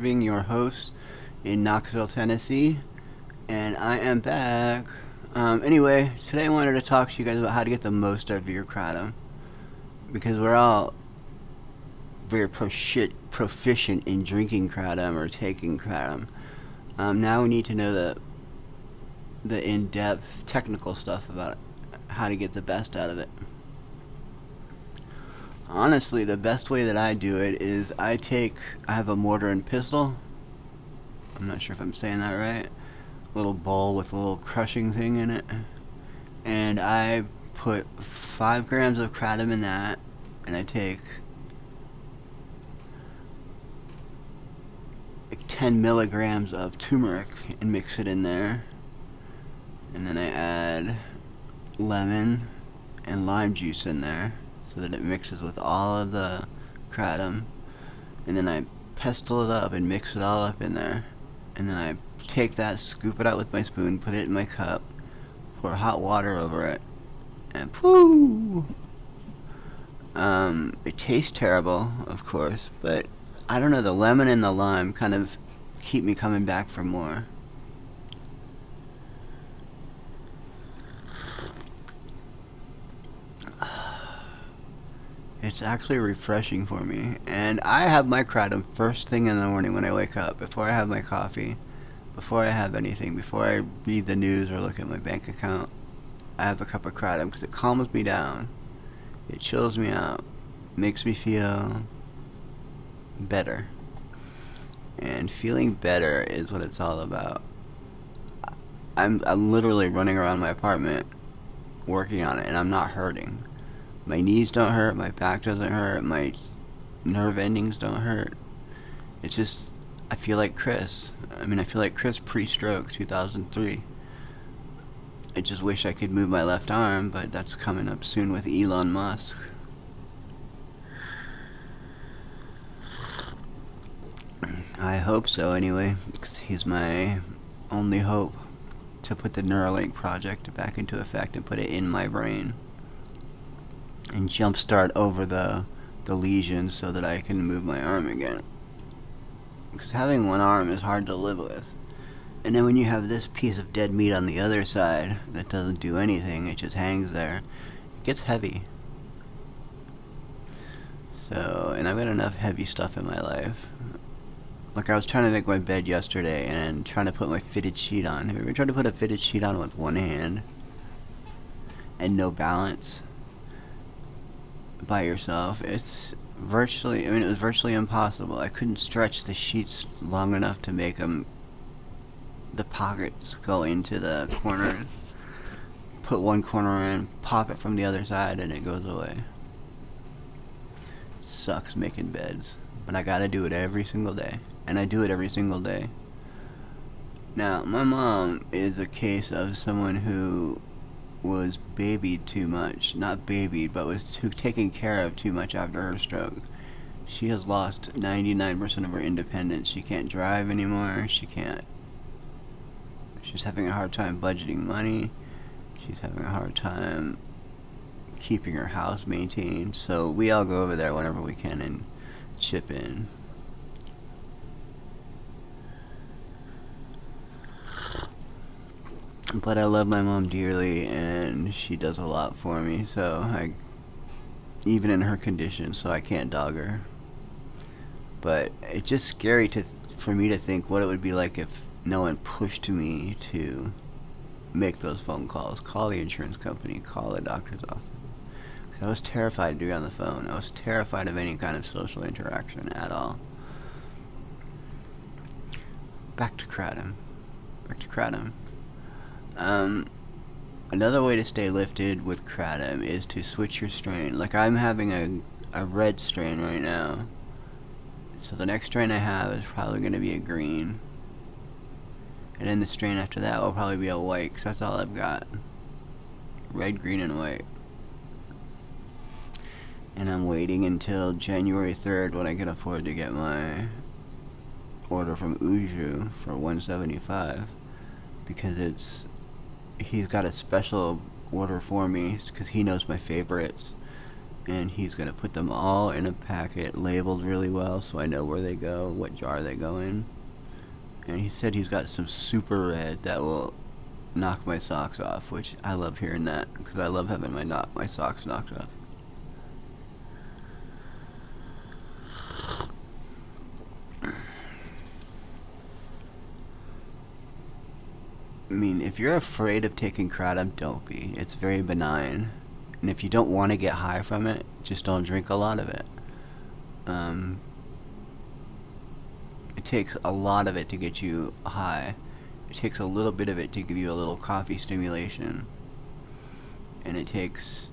Irving, your host in Knoxville, Tennessee, and I am back. Anyway, today I wanted to talk to you guys about how to get the most out of your kratom because we're all very proficient in drinking kratom or taking kratom. Now we need to know the in-depth technical stuff about how to get the best out of it. Honestly, the best way that I do it is I have a mortar and pestle. I'm not sure if I'm saying that right. A little bowl with a little crushing thing in it. And I put 5 grams of kratom in that. And I take like 10 milligrams of turmeric and mix it in there. And then I add lemon and lime juice in there so that it mixes with all of the kratom, and then I pestle it up and mix it all up in there, and then I take that, scoop it out with my spoon, put it in my cup, pour hot water over it, and pooh! It tastes terrible, of course, but I don't know, the lemon and the lime kind of keep me coming back for more. It's actually refreshing for me. And I have my kratom first thing in the morning when I wake up, before I have my coffee, before I have anything, before I read the news or look at my bank account. I have a cup of kratom because it calms me down. It chills me out. Makes me feel better. And feeling better is what it's all about. I'm literally running around my apartment working on it, and I'm not hurting. My knees don't hurt, my back doesn't hurt, my nerve endings don't hurt. It's just, I feel like Chris. I feel like Chris pre-stroke, 2003. I just wish I could move my left arm, but that's coming up soon with Elon Musk. I hope so anyway, because he's my only hope to put the Neuralink project back into effect and put it in my brain and jumpstart over the lesions so that I can move my arm again. Because having one arm is hard to live with. And then when you have this piece of dead meat on the other side that doesn't do anything, it just hangs there, it gets heavy. So, and I've got enough heavy stuff in my life. Like I was trying to make my bed yesterday and trying to put my fitted sheet on. Have you ever tried to put a fitted sheet on with one hand and no balance by yourself? It's virtually, it was virtually impossible. I couldn't stretch the sheets long enough to make the pockets go into the corners. Put one corner in, pop it from the other side, and it goes away. Sucks making beds, but I gotta do it every single day, and I do it every single day. Now, my mom is a case of someone who was babied too much. Not babied, but was taken care of too much after her stroke. She has lost 99% of her independence. She can't drive anymore. She's having a hard time budgeting money. She's having a hard time keeping her house maintained. So we all go over there whenever we can and chip in. But I love my mom dearly, and she does a lot for me, even in her condition, so I can't dog her. But it's just scary for me to think what it would be like if no one pushed me to make those phone calls, call the insurance company, call the doctor's office. I was terrified to be on the phone. I was terrified of any kind of social interaction at all. Back to kratom. Another way to stay lifted with kratom is to switch your strain. Like I'm having a red strain right now. So the next strain I have is probably going to be a green. And then the strain after that will probably be a white, because that's all I've got. Red, green, and white. And I'm waiting until January 3rd when I can afford to get my order from Uju for $175. Because he's got a special order for me because he knows my favorites, and he's gonna put them all in a packet labeled really well so I know where they go, what jar they go in. And he said he's got some super red that will knock my socks off, which I love hearing that because I love having my socks knocked off. I mean, if you're afraid of taking kratom, don't be. It's very benign. And if you don't want to get high from it, just don't drink a lot of it. It takes a lot of it to get you high. It takes a little bit of it to give you a little coffee stimulation. And it takes